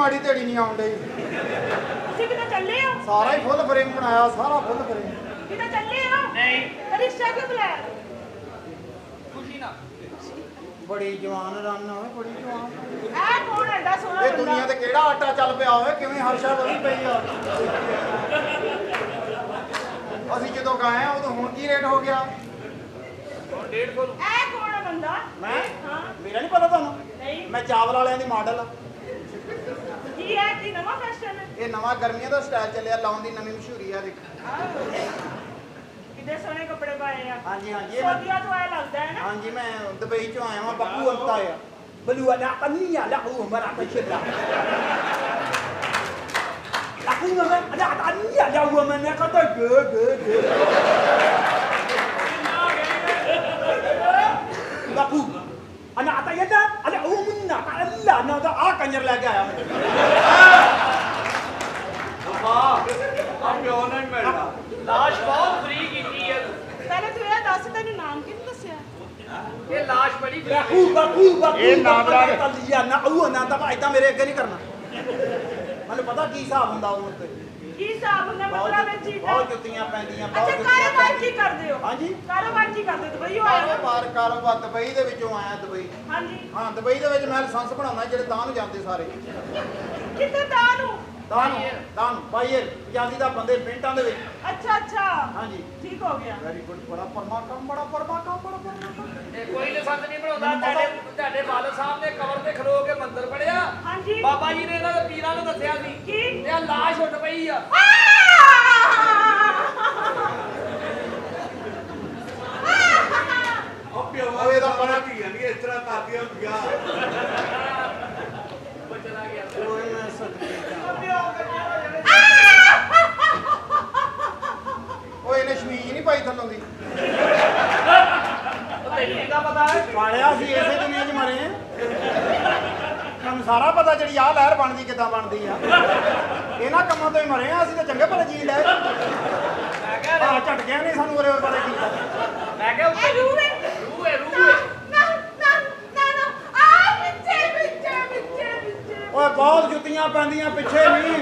ਮਾੜੀ ਢੇੜੀ ਨਹੀਂ ਆਉਣ ਡਈ। ਤੁਸੀਂ ਕਿਤੇ ਚੱਲੇ ਹੋ? ਸਾਰਾ ਹੀ ਫੁੱਲ ਫਰੇਮ ਬਣਾਇਆ, ਸਾਰਾ ਫੁੱਲ ਫਰੇਮ। ਕਿਤੇ ਚੱਲੇ ਹੋ? ਨਹੀਂ ਰਿਕਸ਼ਾ ਕਿਉਂ ਬੁਲਾਇਆ? ਖੁਸ਼ੀ ਨਾ ਬੜੀ ਜਵਾਨ ਰਨ ਹੋਵੇ, ਬੜੀ ਜਵਾਨ। ਇਹ ਕੌਣ ਐਡਾ ਸੋਹਣਾ ਇਹ ਦੁਨੀਆ ਤੇ ਕਿਹੜਾ ਆਟਾ ਚੱਲ ਪਿਆ ਹੋਵੇ, ਕਿਵੇਂ ਹਰਸ਼ਾ ਵਧੀ ਪਈ ਆ। ਅਸੀਂ ਜਦੋਂ ਗਏ ਆ ਉਦੋਂ ਹੁਣ ਕੀ ਰੇਟ ਹੋ ਗਿਆ? ਹੁਣ 150 ਨੂੰ ਇਹ ਕੌਣ ਹੈ ਬੰਦਾ? ਮੈਂ ਹਾਂ ਮੇਰਾ ਨਹੀਂ ਪਤਾ ਤੁਹਾਨੂੰ? ਨਹੀਂ ਮੈਂ ਚਾਵਲ ਵਾਲਿਆਂ ਦੀ ਮਾਡਲ ਆ। ਕੀ ਹੈ? ਕੀ ਨਵਾਂ ਫੈਸ਼ਨ ਹੈ? ਇਹ ਨਵਾਂ ਗਰਮੀਆਂ ਦਾ ਸਟਾਈਲ ਚੱਲਿਆ, ਲਾਉਣ ਦੀ ਨਵੀਂ ਮਸ਼ਹੂਰੀ ਆ। ਦੇਖ ਕਿਤੇ ਸੋਹਣੇ ਕੱਪੜੇ ਪਾਏ ਆ। ਹਾਂਜੀ ਹਾਂਜੀ ਇਹ ਮੈਂ ਸੋਦੀਆ ਤੋਂ ਆਇਆ ਲੱਗਦਾ ਹੈ ਨਾ। ਹਾਂਜੀ ਮੈਂ ਦੁਬਈ ਚੋਂ ਆਇਆ ਵਾਂ, ਬੱਬੂ ਅੰਤਾ ਆ। ਬਲੂਆ ਨਾ ਕੰਨੀਆ ਲਾਹੂ ਮਰਾ ਕਸ਼ਿਦਾ ਲਾਹੂ ਮਰਾ ਨਾ ਕੰਨੀਆ ਲਾਹੂ ਮਨੇ ਕਹਤਾ ਗ ਗ ਬੱਬੂ ਅਨਾ ਆਤਾ ਯਦਾ ਅਲੇ ਉਹ ਮੁੰਨਾ ਅੱਲਾ ਨਾ ਤਾਂ ਆ ਕੰਜਰ ਲੈ ਕੇ ਆਇਆ ਆ ਕਿਉਂ ਨਹੀਂ ਮਿਲਦਾ ਲਾਸ਼ ਬਹੁਤ ਫਰੀ ਕੀਤੀ ਹੈ ਪਹਿਲੇ ਤੂੰ ਇਹ ਦੱਸ ਤੈਨੂੰ ਨਾਮ ਕਿਹਨੂੰ ਦੱਸਿਆ? ਇਹ ਲਾਸ਼ ਬੜੀ ਬੱਬੂ ਬੱਬੂ ਬੱਬੂ ਇਹ ਨਾਮ ਲਾ ਕੇ ਨਾ ਉਹ ਨਾ ਤਾਂ ਇਦਾਂ ਮੇਰੇ ਅੱਗੇ ਨਹੀਂ ਕਰਨਾ। ਮੈਨੂੰ ਪਤਾ ਕੀ ਹਿਸਾਬ ਹੁੰਦਾ ਉਹਨਾਂ ਤੇ। ਕੀ ਹਿਸਾਬ ਹੁੰਦਾ ਮਤਲਬ ਇਹ ਚੀਜ਼ ਦਾ? ਬਹੁਤ ਜੁੱਤੀਆਂ ਪੈਂਦੀਆਂ, ਬਹੁਤ ਅੱਛਾ ਜੁੱਤੀਆਂ ਕਾਰੋਬਾਰ ਕੀ ਕਰਦੇ ਹੋ? ਹਾਂਜੀ ਕਾਰੋਬਾਰ ਕੀ ਕਰਦੇ? ਦੁਬਈ ਹੋਇਆ ਹੋ? ਕਾਰੋਬਾਰ ਦੁਬਈ ਦੇ ਵਿੱਚੋਂ ਆਇਆ। ਦੁਬਈ ਹਾਂਜੀ ਹਾਂ ਦੁਬਈ ਦੇ ਵਿੱਚ ਮੈਂ ਲਾਇਸੈਂਸ ਬਣਾਉਣਾ ਜਿਹੜੇ ਤਾਂ ਨੂੰ ਜਾਂਦੇ ਸਾਰੇ। ਕਿੱਥੇ ਤਾਂ ਨੂੰ? ਤਾਂ ਬਾਈਏ ਜਾਂਦੀ ਦਾ ਬੰਦੇ ਪਿੰਡਾਂ ਦੇ ਵਿੱਚ। ਅੱਛਾ ਅੱਛਾ ਹਾਂਜੀ ਠੀਕ ਹੋ ਗਿਆ। Very good. ਬੜਾ ਪਰਮਾ ਕੰਮ, ਬੜਾ ਪਰਮਾ ਕੰਮ, ਬੜਾ ਪਰਮਾ ਕੰਮ। ਇਹ ਕੋਈ ਲਾਇਸੈਂਸ ਨਹੀਂ ਬਣਾਉਂਦਾ। ਤੁਹਾਡੇ ਵਾਲਦ ਸਾਹਿਬ ਨੇ ਕਬਰ ਤੇ ਖਲੋ ਕੇ ਮੰਦਰ ਪੜਿਆ। ਹਾਂਜੀ ਬਾਬਾ ਜੀ ਨੇ ਇਹਨਾਂ ਦੇ ਪੀਰਾਂ ਨੂੰ ਦੱਸਿਆ ਸੀ ਕੀ? ਇਹ ਲਾਸ਼ ਉੱਡ ਪਈ ਆ। ਉਹ ਇਹਦਾ ਬੜਾ ਧੀਆਂ ਨਹੀਂ ਇਸ ਤਰ੍ਹਾਂ ਕਰਦੀਆਂ ਹੁੰਦੀਆਂ। ਉਹ ਚਲਾ ਗਿਆ ਓਏ ਮੈਂ ਸਦਕੇ ਓਏ ਇਹਨੇ ਸ਼ਮੀਜ਼ ਨਹੀਂ ਪਾਈ ਥੱਲੋਂ ਦੀ। ਉਹ ਤੈਨੂੰ ਕਿਹਦਾ ਪਤਾ ਹੈ? ਪਾਲਿਆ ਸੀ ਇਸੇ ਦੁਨੀਆ 'ਚ ਮਰੇ ਆ। ਸਾਨੂੰ ਸਾਰਾ ਪਤਾ ਜਿਹੜੀ ਆਹ ਲਹਿਰ ਬਣਦੀ ਕਿੱਦਾਂ ਬਣਦੀ ਆ। ਇਹਨਾਂ ਕੰਮਾਂ ਤੋਂ ਹੀ ਮਰੇ ਆ ਅਸੀਂ ਤਾਂ ਚੰਗੇ ਭਲੇ ਜੀ ਲੈ। ਮੈਂ ਕਿਹਾ ਆ ਝਟਕਿਆ ਨਹੀਂ ਸਾਨੂੰ ਉਰੇ ਉਰੇ ਪਤਾ ਕੀ ਮੈਂ ਕਿਹਾ ਇਹ ਰੂਹ ਹੈ? ਰੂਹ ਹੈ ਰੂਹ ਨਾ ਹੈ। ਨਾ ਨਾ ਨਾ ਨਾ ਆ ਪਿੱਛੇ ਪਿੱਛੇ ਪਿੱਛੇ ਪਿੱਛੇ ਓਏ ਬਹੁਤ ਜੁੱਤੀਆਂ ਪੈਂਦੀਆਂ ਪਿੱਛੇ ਨਹੀਂ।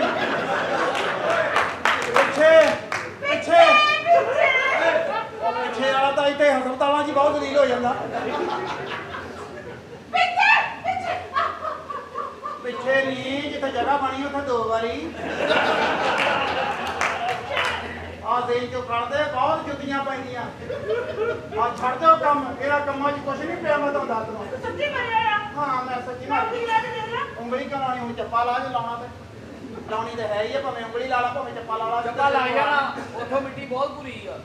ਪਿੱਛੇ ਪਿੱਛੇ ਉਹ ਪਿੱਛੇ ਵਾਲਾ ਤਾਂ ਇੱਥੇ ਹਸਪਤਾਲਾਂ 'ਚ ਹੀ ਬਹੁਤ ਦਲੀਲ ਹੋ ਜਾਂਦਾ। ਪਿੱਛੇ ਨਹੀਂ, ਜਿੱਥੇ ਜਗ੍ਹਾ ਬਣੀ ਉੱਥੇ 2 ਵਾਰੀ ਆ ਦੇਣ ਚੋਂ ਕੱਢਦੇ। ਬਹੁਤ ਜੁੱਤੀਆਂ ਪੈਂਦੀਆਂ। ਆ ਛੱਡ ਦਿਓ ਕੰਮ, ਇਹਦਾ ਕੰਮਾਂ 'ਚ ਕੁਛ ਨਹੀਂ ਪਿਆ। ਮੈਂ ਤੁਹਾਨੂੰ ਦੱਸ ਦਵਾਂ। ਸੱਚੀ ਮਰਿਆ ਆ? ਹਾਂ ਮੈਂ ਸੱਚੀ ਮਾਰ ਉਂਗਲੀ ਲਾ ਕੇ ਦੇਖ ਲੈ। ਉਂਗਲੀ ਕਿਉਂ ਲਾਉਣੀ? ਹੁਣ ਚੱਪਾ ਲਾ ਜੇ ਲਾਉਣਾ ਤੇ ਲਾਉਣੀ ਤਾਂ ਹੈ ਹੀ ਆ। ਭਾਵੇਂ ਉਂਗਲੀ ਲਾ ਲਾ, ਭਾਵੇਂ ਚੱਪਾ ਲਾ ਲਾ। ਚੱਕਾ ਲੱਗ ਜਾਣਾ। ਉੱਥੋਂ ਮਿੱਟੀ ਬਹੁਤ ਬੁਰੀ ਆ।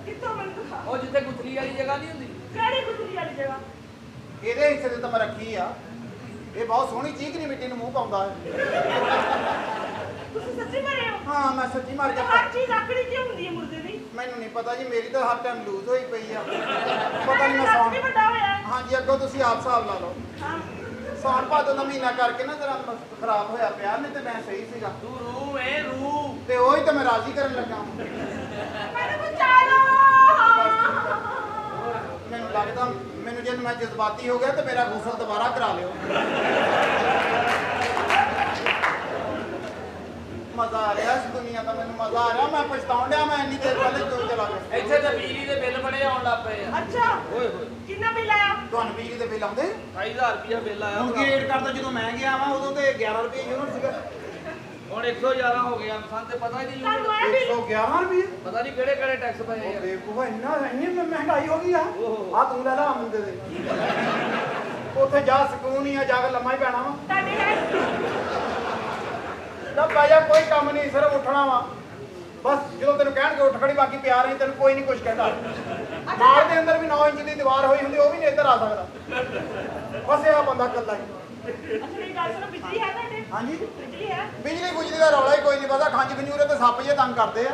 ਕਿੱਥੋਂ ਮੈਨੂੰ ਦਿਖਾ। ਉਹ ਜਿੱਥੇ ਗੁੱਥਲੀ ਵਾਲੀ ਜਗ੍ਹਾ ਨਹੀਂ ਹੁੰਦੀ। ਕਿਹੜੀ ਗੁੱਤਰੀ ਵਾਲੀ ਜਗ੍ਹਾ? ਇਹਦੇ ਹਿੱਸੇ ਤੇ ਤਾਂ ਮੈਂ ਰੱਖੀ ਆ। ਇਹ ਬਹੁਤ ਸੋਹਣੀ ਚੀਕਣੀ ਮਿੱਟੀ ਨੂੰ ਮੂੰਹ ਪਾਉਂਦਾ ਹੈ। ਤੁਸੀਂ ਸੱਚੀ ਮਰੇ ਹੋ? ਹਾਂ ਮੈਂ ਸੱਚੀ ਮਰ ਗਿਆ। ਹਰ ਚੀਜ਼ ਆਕੜੀ ਕਿਉਂ ਹੁੰਦੀ ਹੈ ਮੁਰਦੇ ਦੀ? ਮੈਨੂੰ ਨਹੀਂ ਪਤਾ ਜੀ, ਮੇਰੀ ਤਾਂ ਹਰ ਟਾਈਮ ਲੂਜ਼ ਹੋਈ ਪਈ ਆ। ਪਤਾ ਨਹੀਂ ਮੈਂ ਲੱਕ ਸੌਣ। ਵੀ ਵੱਡਾ ਹੋਇਆ ਹੈ। ਹਾਂਜੀ ਅੱਗੋਂ ਤੁਸੀਂ ਆਪ ਹਿਸਾਬ ਲਾ ਲਓ। ਹਾਂ ਸੌਣ ਭਾਦੋਂ ਦਾ ਮਹੀਨਾ ਕਰਕੇ ਨਾ ਜਰਾ ਖਰਾਬ ਹੋਇਆ ਪਿਆ। ਨਹੀਂ ਤੇ ਮੈਂ ਸਹੀ ਸੀਗਾ। ਤੂੰ ਰੂਹ ਹੈ ਰੂਹ। ਤੇ ਉਹੀ ਤਾਂ ਮੈਂ ਰਾਜ਼ੀ ਕਰਨ ਲੱਗਾ। ਮੈਨੂੰ ਬਚਾ ਲਓ। ਮੈਨੂੰ ਲੱਗਦਾ ਮੈਨੂੰ ਜੇ ਮੈਂ ਜਜ਼ਬਾਤੀ ਹੋ ਗਿਆ ਤੇ ਮੇਰਾ ਗੁਸਲ ਦੁਬਾਰਾ ਕਰਾ ਲਿਓ। ਮਜ਼ਾ ਆ ਰਿਹਾ ਇਸ ਦੁਨੀਆ ਦਾ। ਮੈਨੂੰ ਮਜ਼ਾ ਆ ਰਿਹਾ। ਮੈਂ ਪਛਤਾਉਣ ਡਿਆ ਮੈਂ ਇੰਨੀ ਦੇਰ ਪਹਿਲੇ ਕਿਉਂ ਚਲਾ ਗਿਆ। ਇੱਥੇ ਤੇ ਬਿਜਲੀ ਦੇ ਬਿੱਲ ਬੜੇ ਆਉਣ ਲੱਗ ਪਏ ਆ। ਅੱਛਾ ਓਏ ਹੋਏ ਕਿੰਨਾ ਬਿੱਲ ਆਇਆ? ਤੁਹਾਨੂੰ ਬਿਜਲੀ ਦੇ ਬਿੱਲ ਆਉਂਦੇ? 28000 ਰੁਪਇਆ ਬਿੱਲ ਆਇਆ। ਹੁਣ ਕੀ ਰੇਟ ਕਰਦਾ? ਜਦੋਂ ਮੈਂ ਗਿਆ ਵਾਂ ਉਦੋਂ ਤੇ 11 ਰੁਪਏ ਯੂਨਿਟ ਸੀਗਾ। ਹੁਣ 111 ਹੋ ਗਿਆ। ਸਾਨੂੰ ਤੇ ਪਤਾ ਹੀ ਨਹੀਂ ਤੁਹਾਨੂੰ ਆਇਆ ਬਿੱਲ? 111 ਰੁਪਏ? ਪਤਾ ਨਹੀਂ ਕਿਹੜੇ ਕਿਹੜੇ ਟੈਕਸ ਪਏ ਆ। ਬੇਵਕੂਫਾ ਇੰਨੀ ਮਹਿੰਗਾਈ ਹੋ ਗਈ ਆ। ਓਹੋ। ਆ ਤੂੰ ਲੈ ਲਾ ਮੁੰਡੇ ਦੇ। ਉੱਥੇ ਜਾ ਸਕੂਨ ਹੀ ਆ, ਜਾ ਕੇ ਲੰਮਾ ਹੀ ਪੈਣਾ ਵਾ। ਤੁਹਾਡੇ ਹੈ? ਜਦ ਬਾਜਾ ਕੋਈ ਕੰਮ ਨਹੀਂ, ਸਿਰਫ ਉੱਠਣਾ ਵਾ ਬਸ। ਜਦੋਂ ਤੈਨੂੰ ਕਹਿਣਗੇ ਉੱਠ ਖੜੀ, ਬਾਕੀ ਪਿਆਰ ਨਹੀਂ। ਤੈਨੂੰ ਕੋਈ ਨਹੀਂ ਕੁਝ ਕਹਿੰਦਾ। ਨਾਲ ਦੇ ਅੰਦਰ ਵੀ 9 ਇੰਚ ਦੀ ਦੀਵਾਰ ਹੋਈ ਹੁੰਦੀ, ਉਹ ਵੀ ਨਹੀਂ ਇੱਧਰ ਆ ਸਕਦਾ। ਬਸ ਇਹ ਬੰਦਾ ਇਕੱਲਾ ਹੀ। ਅੱਛਾ ਮੇਰੀ ਗੱਲ ਸੁਣੋ, ਬਿਜਲੀ ਹੈ ਤੁਹਾਡੇ? ਹਾਂਜੀ ਬਿਜਲੀ ਹੈ? ਬਿਜਲੀ ਬੁਜਲੀ ਦਾ ਰੌਲਾ ਹੀ ਕੋਈ ਨਹੀਂ। ਪਤਾ ਖੰਜ ਖੰਜੂਰੇ ਤੇ ਸੱਪ ਜੇ ਤੰਗ ਕਰਦੇ ਆ।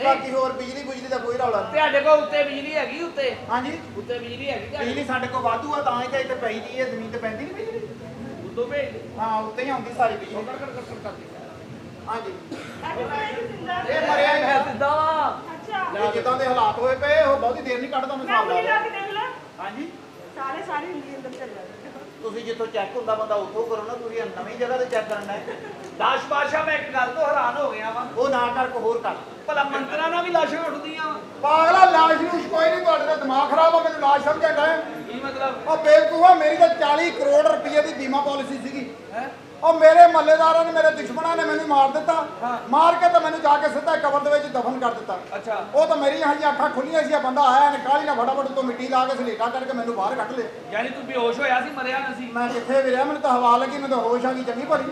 ਬਾਕੀ ਹੋਰ ਬਿਜਲੀ ਬੁਜਲੀ ਦਾ ਕੋਈ ਰੌਲਾ ਨਹੀਂ। ਤੁਹਾਡੇ ਕੋਲ ਉੱਤੇ ਬਿਜਲੀ ਹੈਗੀ? ਉੱਤੇ ਹਾਂਜੀ ਉੱਤੇ ਬਿਜਲੀ ਹੈਗੀ ਤੁਹਾਡੇ? ਬਿਜਲੀ ਸਾਡੇ ਕੋਲ ਵਾਧੂ ਆ, ਤਾਂ ਹੀ ਤਾਂ ਇੱਥੇ ਪਈ ਦੀ ਹੈ। ਜ਼ਮੀਨ ਤੇ ਪੈਂਦੀ ਨਹੀਂ ਬਿਜਲੀ। ਉੱਤੋਂ ਭੇਜ ਦੇ। ਹਾਂ ਉੱਤੇ ਹੀ ਆਉਂਦੀ ਸਾਰੀ ਬਿਜਲੀ। ਕਰਦੀ। ਹਾਂਜੀ ਤੁਹਾਡੇ ਕੋਲ ਇਹ ਜਿੰਦਾ? ਇਹ ਮਰਿਆ ਹੀ ਹੈ। ਸਿੱਧਾ ਵਾ। ਅੱਛਾ ਇਹ ਜਿੱਦਾਂ ਦੇ ਹਾਲਾਤ ਹੋਏ ਪਏ, ਉਹ ਬਹੁਤੀ ਦੇਰ ਨਹੀਂ ਕੱਢਦਾ। ਮੈਂ ਮੈਂ ਹਿਸਾਬ ਲਾ ਉਂਗਲੀ ਲਾ ਲਿਆ। ਕੇ ਦੇਖ ਲਾ। ਹਾਂਜੀ ਸਾਰੇ ਸਾਰੀ ਉਂਗਲੀ ਅੰਦਰ ਚੱਲ ਜਾਂਦੇ। ਤੁਸੀਂ ਜਿੱਥੋਂ ਚੈੱਕ ਹੁੰਦਾ ਬੰਦਾ ਉੱਥੋਂ ਕਰੋ ਨਾ, ਤੁਸੀਂ ਨਵੀਂ ਜਗ੍ਹਾ ਤੇ ਚੈੱਕ ਕਰਨਾ ਹੈ। ਦਾਸ਼ ਬਾਦਸ਼ਾਹ ਮੈਂ ਇੱਕ ਗੱਲ ਤੋਂ ਹੈਰਾਨ ਹੋ ਗਿਆ ਵਾਂ ਉਹ ਨਾ ਕਰ ਕੋ ਹੋਰ ਕਰ। ਭਲਾ ਮੰਤਰਾਂ ਨਾਲ ਵੀ ਲਾਸ਼ਾਂ ਉੱਠਦੀਆਂ ਵਾਂ ਪਾਗਲਾ ਲਾਸ਼ ਨੂੰ ਕੋਈ ਨਹੀਂ, ਤੁਹਾਡੇ ਦਾ ਦਿਮਾਗ ਖਰਾਬ ਆ, ਮੈਨੂੰ ਲਾਸ਼ ਸਮਝਿਆ ਗਏ। ਕੀ ਮਤਲਬ ਉਹ ਬੇਵਕੂਫਾ, ਮੇਰੀ ਤਾਂ 40 ਕਰੋੜ ਰੁਪਏ ਦੀ ਬੀਮਾ ਪਾਲਿਸੀ ਸੀਗੀ। ਹੈ ਉਹ ਮੇਰੇ ਮਹੱਲੇਦਾਰਾਂ ਨੇ, ਮੇਰੇ ਦੁਸ਼ਮਣਾਂ ਨੇ ਮੈਨੂੰ ਮਾਰ ਦਿੱਤਾ। ਮਾਰ ਕੇ ਤਾਂ ਮੈਨੂੰ ਜਾ ਕੇ ਸਿੱਧਾ ਕਬਰ ਦੇ ਵਿੱਚ ਦਫਨ ਕਰ ਦਿੱਤਾ। ਅੱਛਾ ਉਹ ਤਾਂ ਮੇਰੀਆਂ ਹਜੇ ਅੱਖਾਂ ਖੁੱਲੀਆਂ ਸੀ, ਬੰਦਾ ਆਇਆ ਨੇ ਕਾਹਲੀ ਨਾਲ ਫਟਾਫਟ ਤੋਂ ਮਿੱਟੀ ਲਾ ਕੇ ਸਲੇਟਾ ਕਰਕੇ ਮੈਨੂੰ ਬਾਹਰ ਕੱਢ ਲਿਆ। ਯਾਨੀ ਤੂੰ ਬੇਹੋਸ਼ ਹੋਇਆ ਸੀ, ਮਰਿਆ ਨਾ ਸੀ। ਮੈਂ ਕਿੱਥੇ ਵੀ ਰਿਹਾ, ਮੈਨੂੰ ਤਾਂ ਹਵਾ ਲੱਗੀ, ਮੈਨੂੰ ਤਾਂ ਹੋਸ਼ ਆ ਗਈ ਚੰਗੀ ਭਲੀ।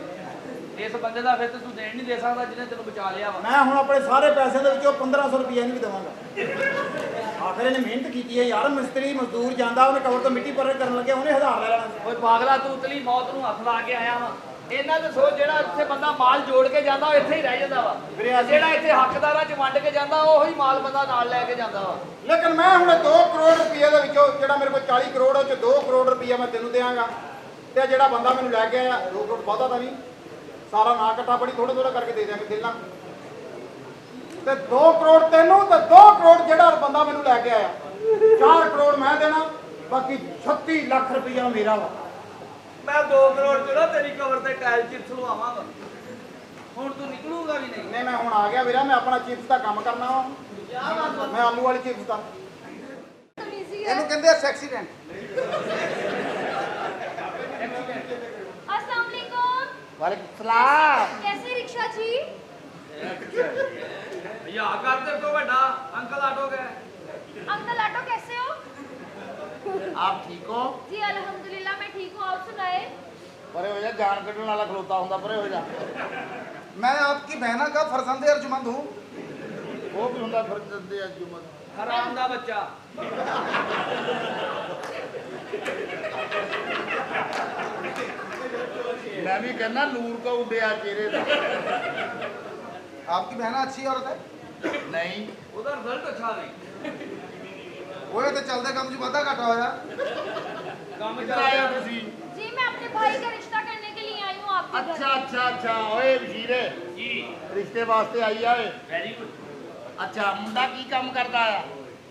ਇਸ ਬੰਦੇ ਦਾ ਫਿਰ ਤੇ ਤੂੰ ਦੇਣ ਨਹੀਂ ਦੇ ਸਕਦਾ ਜਿਹਨੇ ਤੈਨੂੰ ਬਚਾ ਲਿਆ ਵਾ। ਮੈਂ ਹੁਣ ਆਪਣੇ ਸਾਰੇ ਪੈਸੇ ਦੇ ਵਿੱਚੋਂ 1500 ਰੁਪਏ ਨਹੀਂ ਵੀ ਦੇਵਾਂਗਾ। ਆਖਰ ਇਹਨੇ ਮਿਹਨਤ ਕੀਤੀ ਹੈ ਯਾਰ, ਮਿਸਤਰੀ ਮਜ਼ਦੂਰ ਜਾਂਦਾ, ਉਹਨੇ ਕਬਰ ਤੋਂ ਮਿੱਟੀ ਪਰੇ ਕਰਨ ਲੱਗਿਆ, ਉਹਨੇ 1000 ਲੈ ਲੈਣਾ ਸੀ। ਓਏ ਪਾਗਲਾ, ਤੂੰ ਉਤਲੀ ਮੌਤ ਨੂੰ ਹੱਥ ਲਾ ਕੇ ਆਇਆ ਵਾ। ਇਹਨਾਂ ਦੇ ਸੋਚ, ਜਿਹੜਾ ਇੱਥੇ ਬੰਦਾ ਮਾਲ ਜੋੜ ਕੇ ਜਾਂਦਾ ਉਹ ਇੱਥੇ ਹੀ ਰਹਿ ਜਾਂਦਾ ਵਾ। ਜਿਹੜਾ ਇੱਥੇ ਹੱਕਦਾਰਾਂ 'ਚ ਵੰਡ ਕੇ ਜਾਂਦਾ ਉਹੀ ਮਾਲ ਬੰਦਾ ਨਾਲ ਲੈ ਕੇ ਜਾਂਦਾ ਵਾ। ਲੇਕਿਨ ਮੈਂ ਹੁਣ 2 ਕਰੋੜ ਰੁਪਏ ਦੇ ਵਿੱਚੋਂ, ਜਿਹੜਾ ਮੇਰੇ ਕੋਲ 40 ਕਰੋੜ ਉਹ 'ਚ 2 ਕਰੋੜ ਰੁਪਏ ਮੈਂ ਤੈਨੂੰ ਦੇਵਾਂਗਾ, ਤੇ ਜਿਹੜਾ ਬੰਦਾ ਮੈਨੂੰ ਲੈ ਕੇ ਆਇਆ 2 ਕਰੋੜ ਬਹੁਤਾ ਤਾਂ ਨਹੀਂ, ਸਾਰਾ ਨਾ ਇਕੱਠਾ ਬੜੀ ਥੋੜਾ ਥੋੜਾ ਕਰਕੇ ਦੇ ਦਿਆਂਗੇ ਦਿਲ ਨਾਲ। ਤੇ 2 ਕਰੋੜ ਤੈਨੂੰ ਤੇ 2 ਕਰੋੜ ਜਿਹੜਾ ਬੰਦਾ ਮੈਨੂੰ ਲੈ ਕੇ ਆਇਆ, 4 ਕਰੋੜ ਮੈਂ ਦੇਣਾ, ਬਾਕੀ 36 ਲੱਖ ਰੁਪਇਆ ਮੇਰਾ ਵਾ। ਮੈਂ 2 ਕਰੋੜ ਜਿਹੜਾ ਤੇਰੀ ਕਬਰ ਤੇ ਟਾਇਲ ਚਿਪਸ ਲਵਾਵਾਂਗਾ। ਹੁਣ ਤੂੰ ਨਿਕਲੂਗਾ ਵੀ ਨਹੀਂ। ਨਹੀਂ, ਮੈਂ ਹੁਣ ਆ ਗਿਆ ਵੀਰਾ, ਮੈਂ ਆਪਣਾ ਚਿਪਸ ਦਾ ਕੰਮ ਕਰਨਾ ਵਾ। ਮੈਂ ਆਲੂ ਵਾਲੀ ਚਿਪਸ ਦਾ। ਇਹਨੂੰ ਕਹਿੰਦੇ ਆ ਐਕਸੀਡੈਂਟ। अस्सलाम वालेकुम। ਵਾਲੇकुम सलाम। कैसे रिक्शा जी? या कर तेरे को बड़ा अंकल ऑटो गए। अंकल ऑटो कैसे हो? आप ठीक हो? जी अल्हम्दुलिल्लाह मैं ठीक हूँ, आप सुनाए? परे हो जा, जान कटने वाला खलोता होता, परे हो जा। मैं आपकी बहना का फर्जंद अर्जुमंद हूँ। वो भी होता फर्जंद अर्जुमंद। हराम दा बच्चा। मैं भी कहना नूर का उड़िया चेहरे का। आपकी बहना अच्छी औरत है? नहीं उधर रिजल्ट अच्छा नहीं। वो तो चलते कम जो वादा घटा होया। काम किधर आया चल तुसी? जी मैं अपने भाई का रिश्ता करने के लिए आई हूँ आपके घर। अच्छा अच्छा अच्छा, ओए वजीरे जी रिश्ते वास्ते आई है। Very good. अच्छा, मुंडा की काम करता है?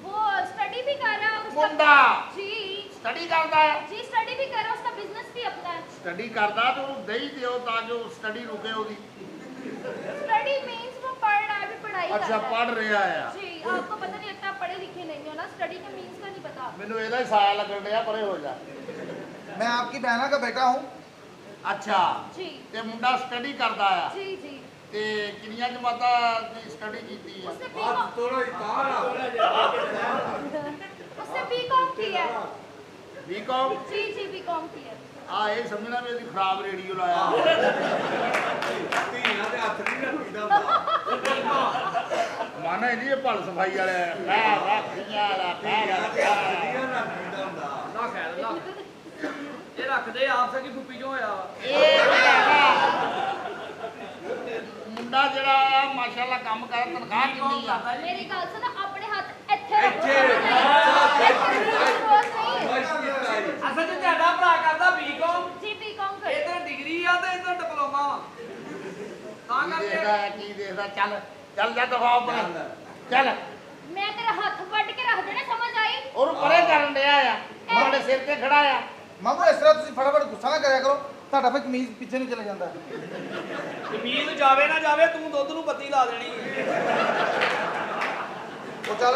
वो स्टडी भी कर रहा है उसका। मुंडा जी स्टडी करता है? जी स्टडी भी कर रहा है, उसका बिजनेस भी अपना है। स्टडी करता तो दही दियो ताकि स्टडी रुके ओदी। स्टडी मींस वो पढ़ रहा है, अभी पढ़ाई कर अच्छा, रहा है। पढ़ रहा है। जी आपको पता नहीं लगता, पढ़े लिखे नहीं हो ना, स्टडी का मींस का नहीं पता। मैनू ਇਹਦਾ ਹੀ ਸਾਇਆ ਲੱਗਣ ਡਿਆ, ਪਰੇ ਹੋ ਜਾ। मैं आपकी बहना का बेटा हूँ। ਅੱਛਾ, जी ਤੇ ਮੁੰਡਾ ਸਟੱਡੀ ਕਰਦਾ ਆ, जी जी ਤੇ ਕਿੰਨੀਆਂ ਜਮਾਤਾਂ ਦੀ ਸਟੱਡੀ ਕੀਤੀ ਆ? उसने ਹੱਥ बीकॉम ਤੋੜੋ उसने बीकॉम की है। ਬੀਕਾਮ। जी जी बीकॉम की है। ਆ ਇਹ ਸਮਝਣਾ ਵੀ ਇਹਦੀ ਖਰਾਬ ਰੇਡੀਓ ਲਾਇਆ। ਧੀਆਂ ਦੇ ਹੱਥ ਨਹੀਂ ਰੱਖੀਦਾ ਹੁੰਦਾ। ਮਾਨਾ ਇਹਦੀ ਇਹ ਭਲ ਸਫਾਈ ਵਾਲੇ ਮੈਂ ਰੱਖੀਆਂ ਲਾ ਧੀਆਂ ਦੇ ਹੱਥ ਮੈਂ ਨਹੀਂ ਰੱਖੀਦਾ ਹੁੰਦਾ। ना खैर ना ये रख दे आप सकी फुप्पी जो होया वा। ਮੁੰਡਾ ਜਿਹੜਾ ਆ ਮਾਸ਼ਾਅੱਲਾ ਕੰਮ ਕਰ, ਤਨਖਾਹ ਕਿੰਨੀ ਆ? मेरी गल सुनो, अपने हाथ ਇੱਥੇ ਇੱਥੇ। असल च ਤੁਹਾਡਾ ਭਰਾ ਕਰਦਾ ਬੀਕਾਮ, जी बीकॉम कर। ਇਧਰ ਡਿਗਰੀ ਆ ਤੇ ਇਧਰ ਡਿਪਲੋਮਾ ਵਾ। ਤਾਂ ਕੀ ਕਰਕੇ ਦੇਖਦਾ ਹੈ, ਕੀ ਦੇਖਦਾ? ਚੱਲ ਚੱਲ ਜਾ ਦਫਾ ਆਪਣੇ, ਚੱਲ। मैं तेरा हाथ ਵੱਢ ਕੇ ਰੱਖ ਦੇਣਾ, ਸਮਝ ਆਈ? ਉਹਨੂੰ ਪਰੇ ਕਰਨ ਡਿਆ ਆ, ਤੁਹਾਡੇ ਸਿਰ ਤੇ ਖੜਾ ਆ। मामू इस तरह तुम फटाफट गुस्सा ना कराया करो, ਤੁਹਾਡਾ ਫਿਰ ਕਮੀਜ਼ ਪਿੱਛੇ ਨੂੰ ਚਲੇ ਜਾਂਦਾ। ਜ਼ਮੀਨ ਜਾਵੇ ਨਾ ਜਾਵੇ ਤੂੰ ਦੁੱਧ ਨੂੰ ਬੱਤੀ ਲਾ ਦੇਣੀ ਹੈ। ਉਹ ਚੱਲ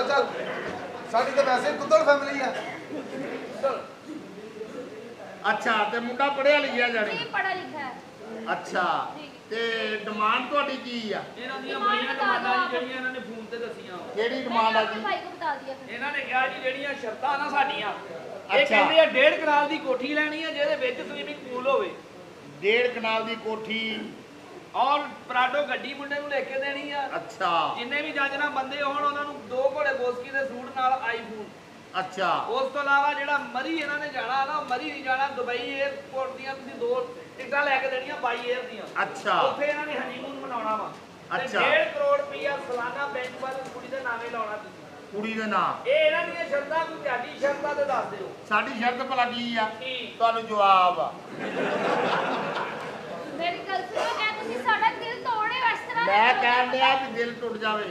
ਸਾਡੀ ਤਾਂ ਵੈਸੇ ਕੁੱਦੜ ਫੈਮਿਲੀ ਆ। ਚਲ ਅੱਛਾ, ਤੇ ਮੁੰਡਾ ਪੜਿਆ ਲਿਖਿਆ ਜਾਣੀ? जी पढ़ा लिखा है। ਅੱਛਾ, ਤੇ ਡਿਮਾਂਡ ਤੁਹਾਡੀ ਕੀ ਆ? ਇਹਨਾਂ ਦੀਆਂ ਬੜੀਆਂ ਡਿਮਾਂਡਾਂ ਜੀ ਜਿਹੜੀਆਂ ਇਹਨਾਂ ਨੇ ਫੋਨ ਤੇ ਦੱਸੀਆਂ ਵਾ। ਕਿਹੜੀ मैंने ਡਿਮਾਂਡ ਆ अपने ਜੀ? भाई को बता दिया फिर। ਇਹਨਾਂ ਨੇ ਕਿਹਾ ਜੀ ਜਿਹੜੀਆਂ ਸ਼ਰਤਾਂ ਨਾ ਸਾਡੀਆਂ, ਇਹ ਅੱਛਾ। ਕਹਿੰਦੇ ਆ 1.5 ਕਨਾਲ ਦੀ ਕੋਠੀ ਲੈਣੀ ਆ ਜਿਹਦੇ ਵਿੱਚ ਸਵੀਮਿੰਗ ਪੂਲ ਹੋਵੇ 1.5 ਕਨਾਲ ਦੀ ਕੋਠੀ। ਔਰ ਪਰਾਡੋ ਗੱਡੀ ਮੁੰਡੇ ਨੂੰ ਲੈ ਕੇ ਦੇਣੀ ਆ। ਅੱਛਾ ਜਿੰਨੇ ਵੀ ਜੱਜ ਨਾਲ ਬੰਦੇ ਹੋਣ ਉਹਨਾਂ ਨੂੰ 2 ਘੋੜੇ ਬੋਸਕੀ ਦੇ ਸੂਟ ਨਾਲ ਆਈਫੋਨ। ਅੱਛਾ, ਉਸ ਤੋਂ ਇਲਾਵਾ ਜਿਹੜਾ ਮਰੀ ਇਹਨਾਂ ਨੇ ਜਾਣਾ ਨਾ, ਮਰੀ ਨਹੀਂ ਜਾਣਾ, ਦੁਬਈ 에ਅਰਪੋਰਟ ਦੀਆਂ ਤੁਸੀਂ 2 ਟਿਕਟਾਂ ਲੈ ਕੇ ਦੇਣੀਆਂ 22 에ਅਰ ਦੀਆਂ। ਅੱਛਾ ਉੱਥੇ ਇਹਨਾਂ ਨੇ ਹਨੀਮੂਨ ਮਨਾਉਣਾ ਵਾ। ਅੱਛਾ। 1.5 ਕਰੋੜ ਰੁਪਇਆ ਸਾਲਾਨਾ ਬੈਂਕ ਬਾਲੈਂਸ ਕੁੜੀ ਦੇ ਨਾਮੇ ਲਾਉਣਾ ਤੁਸੀਂ। ਕੁੜੀ ਦੇ ਨਾਂ। ਇਹ ਇਹਨਾਂ ਦੀਆਂ ਸ਼ਰਤਾਂ, ਕੋਈ ਤੁਹਾਡੀ ਸ਼ਰਤਾਂ ਤੇ ਦੱਸ ਦਿਓ। ਸਾਡੀ ਸ਼ਰਤ ਭਲਾ ਕੀ ਆ? ਕੀ? ਤੁਹਾਨੂੰ ਜਵਾਬ ਆ। मेरी गल सुनो, क्या तुसी साडा दिल तोड़े इस तरह? ਮੈਂ ਕਹਿਣ ਡਿਆ ਵੀ ਦਿਲ ਟੁੱਟ ਜਾਵੇ।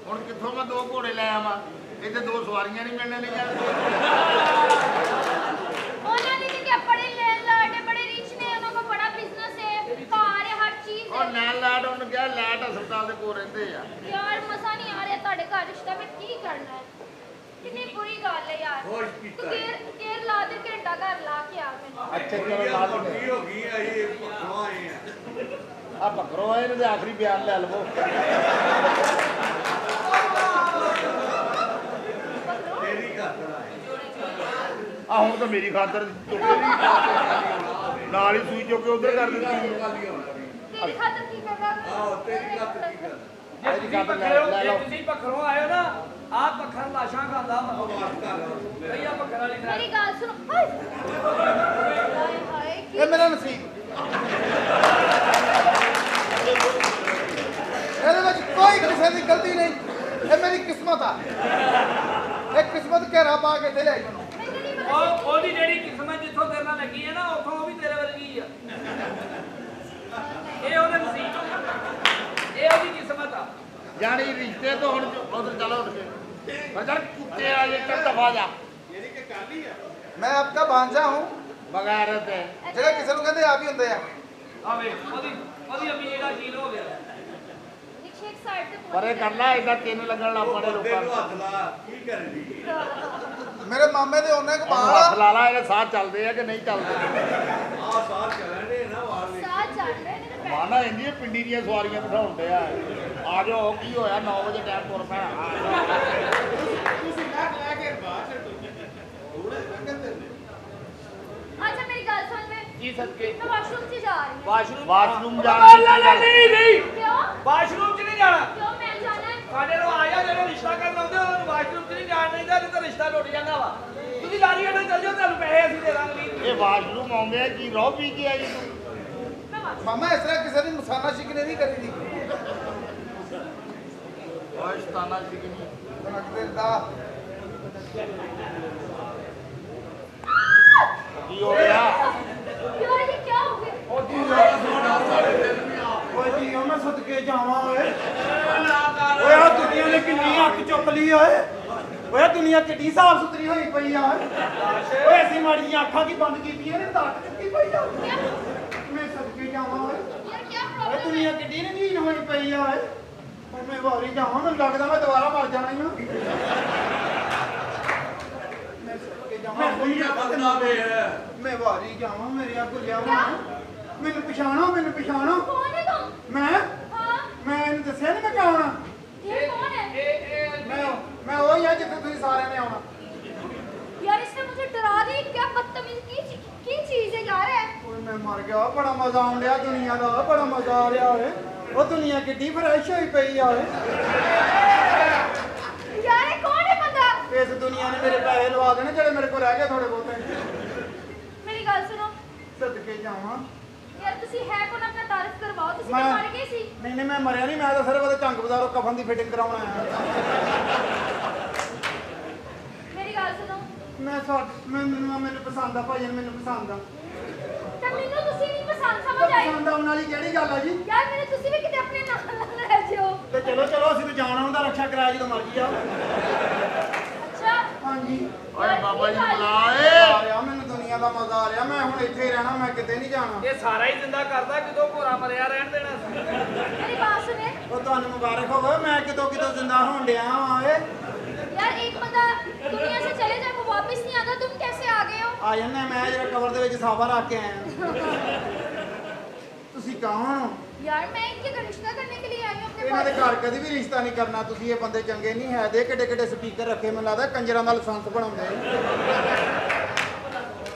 ਹੁਣ ਕਿੱਥੋਂ ਮੈਂ 2 ਘੋੜੇ ਲੈ ਆਵਾਂ? ਇੱਥੇ 2 ਸਵਾਰੀਆਂ ਨਹੀਂ ਮਿਲਣ ਲਈਆਂ। ਉਹਨਾਂ ਨੇ ਕਿਹਾ ਪੜੇ ਲੈ ਇਹ ਲੈਟ ਹਸਪਤਾਲ ਦੇ ਕੋਲ ਰਹਿੰਦੇ ਆ। ਯਾਰ ਮਜ਼ਾ ਨਹੀਂ ਆ ਰਿਹਾ ਤੁਹਾਡੇ ਘਰ ਰਿਸ਼ਤਾ ਵਿੱਚ ਕੀ ਕਰਨਾ ਹੈ ਕਿੰਨੀ ਬੁਰੀ ਗੱਲ ਹੈ ਯਾਰ ਖੁਸ਼ ਕੀਤਾ ਤੂੰ ਦੇਰ ਲਾ ਦੇ ਘੰਟਾ ਘਰ ਲਾ ਕੇ ਆ ਮੈਨੂੰ ਅੱਛਾ ਚਲੋ ਕੁੜੀਆਂ ਲਾ ਮੋਟੀ ਦਿੰਦੇ ਹੋ ਗਈ ਆ ਇਹ ਪੱਖੋਂ ਆਏ ਆ ਆ ਬੱਕਰੋ ਆਏ ਨੇ ਤੇ ਆਖਰੀ ਬਿਆਨ ਲੈ ਲਵੋ। ਤੇਰੀ ਖਾਤਰ ਆਏ ਆ ਹੁਣ ਤਾਂ ਮੇਰੀ ਖਾਤਰ ਨਾਲ ਹੀ ਸੂਈ ਚੁੱਕ ਕੇ ਉਧਰ ਕਰ ਦਿੱਤੀ। ਤੇਰੀ ਖਾਤਰ ਕੀ ਕਰਦਾ ਆਹੋ ਤੇਰੀ ਖਾਤਰ ਕੀ ਕਰ ਜੇ ਇਹਦੀ ਤੁਸੀਂ ਗੱਲ ਲੈ ਪੱਖਰੋਂ ਲਓ। ਜੇ ਤੁਸੀਂ ਪੱਖਰੋਂ ਆਇਓ ਨਾ ਆਹ ਪੱਖਰ ਲਾਸ਼ਾਂ ਖਾਂਦਾ ਵਾ ਆਵਾਜ਼ ਕਰ ਕਈਆ ਪੱਖਰ ਵਾਲੀ ਮੇਰੀ ਗੱਲ ਸੁਣੋ ਹਾਏ ਹਾਏ ਹਾਏ ਕੀ ਇਹ ਮੇਰਾ ਨਸੀਬ। ਇਹਦੇ ਵਿੱਚ ਕੋਈ ਕਿਸੇ ਦੀ ਗਲਤੀ ਨਹੀਂ, ਇਹ ਮੇਰੀ ਕਿਸਮਤ ਆ। ਇਹ ਕਿਸਮਤ ਘੇਰਾ ਪਾ ਕੇ ਦੇ ਲੈ ਮੈਨੂੰ। ਮੈਨੂੰ ਨਹੀਂ ਪਤਾ ਉਹਦੀ ਜਿਹੜੀ ਕਿਸਮਤ ਜਿੱਥੋਂ ਤੇਰੇ ਨਾਲ ਲੱਗੀ ਹੈ ਨਾ ਉੱਥੋਂ ਉਹ ਵੀ ਤੇਰੇ ਵਰਗੀ ਆ ਇਹ ਉਹਦੇ ਨਸੀਬ ਇਹ ਉਹਦੀ ਕਿਸਮਤ ਆ ਜਾਣੀ ਰਿਸ਼ਤੇ ਤੋਂ ਹੁਣ ਉਧਰ ਚਲੋ ਉੱਠ ਕੇ ਪਰ ਚੱਲ ਕੁੱਤੇ ਆ ਇਹ ਚੱਲ ਦਫਾ ਜਾ। ਮੈਂ ਆਪਕਾ ਬਾਂਝਾ ਹੂੰ ਬਗੈਰਤ ਹੈ ਜਿਹੜੇ ਕਿਸੇ ਨੂੰ ਕਹਿੰਦੇ ਆਪ ਹੀ ਹੁੰਦੇ ਆ। ਆਵੇ ਉਹਦੀ ਅਮੀਰ ਦਾ ਜੀਲ ਹੋ ਗਿਆ ਇੱਕ ਸਾਈਡ ਤੇ ਪਰੇ ਕਰ ਲੈ ਇਦਾਂ ਤਿੰਨ ਲੱਗਣ ਲੱਗ ਪੜੇ ਬੰਦੇ ਲੋਕਾਂ ਨੂੰ ਨੂੰ। ਹੱਥ ਲਾ ਕੀ ਕਰਦੀ ਮੇਰੇ ਮਾਮੇ ਦੇ ਉਹਨੇ ਕਮਾਲ ਹੱਥ ਲਾ ਲਾ ਇਹਦੇ ਸਾਹ ਚੱਲਦੇ ਆ ਕਿ ਨਹੀਂ ਚੱਲਦੇ। ਆ ਸਾਰ ਚੱਲਣ ਦੇ ਨਾ ਵਾਰ ਵੇ ਸਾਥ ਚੱਲ ਰਹੇ ਨੇ ਤੇ ਮਾਨਾ ਇੰਦੀ ਪਿੰਡੀ ਦੀਆਂ ਸਵਾਰੀਆਂ ਬਿਠਾਉਂਦੇ ਆ ਜਾਓ ਕੀ ਹੋਇਆ 9 ਵਜੇ ਟਾਈਮ ਤੁਰ ਪੈਣਾ। ਅੱਛਾ ਮੇਰੀ ਗੱਲ ਸੁਣ ਲੈ ਜੀ ਸਦਕੇ ਮੈਂ ਵਾਸ਼ਰੂਮ 'ਚ ਜਾ ਰਹੀ ਹਾਂ ਵਾਸ਼ਰੂਮ ਜਾਣ ਨਹੀਂ ਕਿਉਂ ਵਾਸ਼ਰੂਮ 'ਚ ਨਹੀਂ ਜਾਣਾ ਕਿਉਂ ਮੈਂ ਜਾਣਾ ਹੈ ਸਾਡੇ ਨੂੰ ਆਇਆ ਜਿਹੜੇ ਰਿਸ਼ਤਾ ਕਰਨ ਆਉਂਦੇ ਉਹਨੂੰ ਵਾਸ਼ਰੂਮ 'ਚ ਨਹੀਂ ਜਾਣ ਦਿੰਦਾ ਨਹੀਂ ਤਾਂ ਰਿਸ਼ਤਾ ਟੁੱਟ ਜਾਂਦਾ ਵਾ ਤੁਸੀਂ ਲਾਰੀ ਅੱਡੇ ਚੱਲ ਜਾਓ ਤੁਹਾਨੂੰ ਪੈਸੇ ਅਸੀਂ ਦੇ ਦਾਂਗੇ ਇਹ ਵਾਸ਼ਰੂਮ ਆਉਂਦੇ ਆ ਕੀ ਰੋ ਪੀ ਕੇ ਆਈ ਤੂੰ। ਮੈਂ ਵਾਸ਼ਰੂਮ ਮਾਮਾ ਇਸ ਤਰ੍ਹਾਂ ਕਿਸੇ ਦੀ ਮਸਾਨਾ ਸ਼ਿਕਨੇ ਨਹੀਂ ਕਰੀਦੀ। ਓਏ ਸਤਾਨਾ ਸ਼ਿਕਨੀ ਲੱਗਦੇ ਦਾ ਕੀ ਹੋ ਗਿਆ? ਯਾਰ ਇਹ ਕੀ ਹੋ ਗਿਆ ਓਏ ਜੀ ਮੈਂ ਸਦਕੇ ਜਾਵਾਂ ਓਏ ਓਏ ਆ ਦੁਨੀਆ ਨੇ ਕਿੰਨੀ ਅੱਖ ਚੁੱਕ ਲਈ ਓਏ ਓਏ ਦੁਨੀਆ ਕਿੱਡੀ ਸਾਫ ਸੁਥਰੀ ਹੋਈ ਪਈ ਆ ਓਏ ਅਸੀਂ ਮਾੜੀਆਂ ਅੱਖਾਂ ਕੀ ਬੰਦ ਕੀਤੀਆਂ ਨੇ ਤਾਂ ਅੱਖ ਚੁੱਕੀ ਪਈ ਆ ਮੈਂ ਸਦਕੇ ਜਾਵਾਂ ਓਏ ਯਾਰ ਕੀ ਓਏ ਪ੍ਰੋਬਲਮ ਦੁਨੀਆ ਕਿੱਡੀ ਨਦੀਨ ਹੋਈ ਪਈ ਆ ਓਏ ਓਏ ਮੈਂ ਵਾਰੀ ਜਾਵਾਂ ਮੈਨੂੰ ਲੱਗਦਾ ਮੈਂ ਦੁਬਾਰਾ ਮਰ ਜਾਣਾ ਹੀ ਆ ਮੈਂ ਸਦਕੇ ਜਾਵਾਂ ਦੁਨੀਆ ਬੰਦਾ ਵੇ ਮੈਂ ਵਾਰੀ ਜਾਵਾਂ ਮੇਰੇ ਆ ਗੁੱਲਿਆ ਮੈਨੂੰ ਪਛਾਣੋ ਕੌਣ ਹੈ ਤੂੰ ਮੈਂ हाँ ਮੈਂ ਇਹਨੂੰ ਦੱਸਿਆ ਨਹੀਂ ਮੈਂ ਕਿਉਂ ਆਉਣਾ ये कौन है ਮੈਂ ਉਹ ਹੀ ਆ ਜਿੱਥੇ ਤੁਸੀਂ ਸਾਰਿਆਂ ਨੇ ਆਉਣਾ यार इसने मुझे डरा दी क्या बदतमीज की चीज है यार है ਓਏ ਮੈਂ ਮਰ ਗਿਆ ਬੜਾ ਮਜ਼ਾ ਆਉਣ ਡਿਆ ਦੁਨੀਆ ਦਾ ਬੜਾ ਮਜ਼ਾ ਆ ਰਿਹਾ ਓਏ ਉਹ ਦੁਨੀਆ ਕਿੱਡੀ ਫਰੈਸ਼ ਹੋਈ ਪਈ ਆ ਓਏ यार ये कौन है बंदा ਇਸ ਦੁਨੀਆ ਨੇ ਮੇਰੇ ਪੈਸੇ ਲਵਾ ਦੇਣੇ ਜਿਹੜੇ ਮੇਰੇ ਕੋਲ ਰਹਿ ਗਏ ਥੋੜੇ ਬਹੁਤੇ मेरी गल सुनो ਸਦਕੇ ਜਾਵਾਂ यार तुसी है कौन अपना तारीफ करवाओ तुसी मैं- तो मर गए सी ਨਹੀਂ ਮੈਂ ਮਰਿਆ ਨਹੀਂ ਮੈਂ ਤਾਂ ਸਿਰਫ ਉਹਦੇ ਝੰਗ ਬਾਜ਼ਾਰੋਂ ਕਫਨ ਦੀ ਫਿਟਿੰਗ ਕਰਾਉਣ ਆਇਆ मेरी गल सुनो ਮੈਨੂੰ ਪਸੰਦ ਆ ਭਾਈ ਮੈਨੂੰ ਪਸੰਦ ਆ ਤਾਂ ਮੈਨੂੰ ਤੁਸੀਂ ਨਹੀਂ ਪਸੰਦ ਸਮਝ ਆਈ ਪਸੰਦ ਆਉਣ ਵਾਲੀ ਕਿਹੜੀ ਗੱਲ ਆ ਜੀ यार मैंने तुसी भी किते अपने नाल ले जाओ ਤੇ ਚਲੋ ਅਸੀਂ ਤਾਂ ਜਾਣਾ ਉਹਦਾ ਰੱਖਿਆ ਕਰਾਇਆ ਜਦੋਂ ਮਰਜੀ ਆ अच्छा ਹਾਂਜੀ ਓਏ ਬਾਬਾ ਜੀ ਬੁਲਾ ਆ ਰਿਹਾ ਮੈਨੂੰ ਦੁਨੀਆ ਦਾ ਮਜ਼ਾ ਆ ਰਿਹਾ ਮੈਂ ਹੁਣ ਇੱਥੇ ਹੀ ਰਹਿਣਾ ਮੈਂ ਕਿਤੇ ਨਹੀਂ ਜਾਣਾ ਇਹ ਸਾਰਾ ਹੀ ਜ਼ਿੰਦਾ ਕਰਦਾ ਕਿਦੋਂ ਘੋਰਾ ਮਰਿਆ ਰਹਿਣ ਦੇਣਾ ਸੀ मेरी बात सुने ਉਹ ਤੁਹਾਨੂੰ ਮੁਬਾਰਕ ਹੋਵੇ ਮੈਂ ਕਿਤੋਂ ਜ਼ਿੰਦਾ ਹੋਣ ਡਿਆ ਵਾਂ ਓਏ यार एक बंदा दुनिया से चले जाए वो वापस नहीं आता तुम कैसे आ गए हो ਆ ਜਾਂਦਾ ਮੈਂ ਜਿਹੜਾ ਕਵਰ ਦੇ ਵਿੱਚ ਸਾਫਾ ਰੱਖ ਕੇ आया ਤੁਸੀਂ ਕੌਣ ਹੋ यार मैं इनके घर रिश्ता करने के लिए आई हूँ अपने ਇਹਨਾਂ ਦੇ पास ਘਰ ਕਦੀ ਵੀ ਰਿਸ਼ਤਾ ਨਹੀਂ ਕਰਨਾ ਤੁਸੀਂ ਇਹ ਬੰਦੇ ਚੰਗੇ ਨਹੀਂ ਹੈ ਦੇ ਕਿੱਡੇ ਕਿੱਡੇ ਸਪੀਕਰ ਰੱਖੇ ਮੈਨੂੰ ਲੱਗਦਾ ਕੰਜਰਾਂ ਦਾ ਲਾਇਸੈਂਸ ਬਣਾਉਂਦੇ